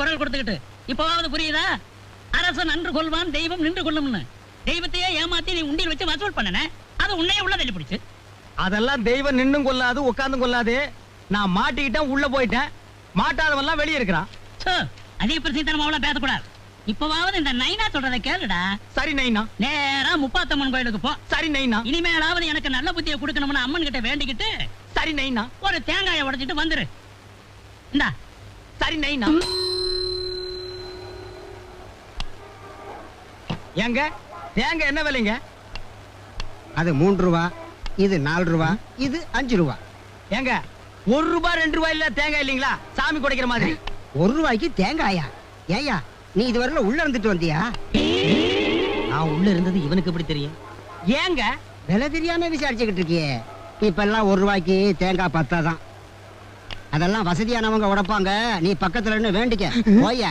குரல் கொடுத்துக்கிட்டு இப்பவாவது புரியுதா? அரசன் நன்று கொள்வான், தெய்வம் நின்று கொள்ளும்னு. தெய்வத்தையே ஏமாத்தி நீ உண்டியில் வச்சு வசூல் பண்ணன, அது உன்னையே உள்ள தள்ளி பிடிச்சு. அதெல்லாம் தெய்வம் நின்னும் கொள்ளாது, உட்கார்ந்தும் கொள்ளாது. நான் மாட்டிக்கிட்டேன், உள்ள போயிட்டேன். மாட்டாதவெல்லாம் வெளியே இருக்கிறான். அதிக பிரசித்தனமாவெல்லாம் பேசக்கூடாது. இப்பவாவது இந்த நைனா சொல்றதை கேளுடா. சரி நைனா. நேரா முப்பாத்தம்மன் கோயிலுக்கு போ. சரி நைனா. இனிமேலாவது எனக்கு நல்ல புத்தியை கொடுக்கணும்னு அம்மன் கிட்ட வேண்டிக்கிட்டு சரி நைனா ஒரு தேங்காயை உடைச்சிட்டு வந்துரு. இந்தா. சரி நைனா. ஏங்க தேங்காய் என்ன விலைங்க? அது 3 ரூபா, இது 4 ரூபா, இது 5 ரூபா. ஏங்க 1 ரூபா 2 ரூபாய் இல்ல தேங்காய் இல்லீங்களா? சாமி குடைக்கிற மாதிரி. 1 ரூபாய்க்கு தேங்காயா? ஏயா நீ இதுவரையில உள்ள இருந்துட்டு வந்தியா? நான் உள்ள இருந்தது இவனுக்கு எப்படி தெரியும்? ஏங்க விலை தெரியாம விசாரிச்சுக்கிட்டு இருக்கியே. இப்ப எல்லாம் 1 ரூபாய்க்கு தேங்காய் 10 தான். அதெல்லாம் வசதியானவங்க உடைப்பாங்க. நீ பக்கத்துல வேண்டிக்க போய.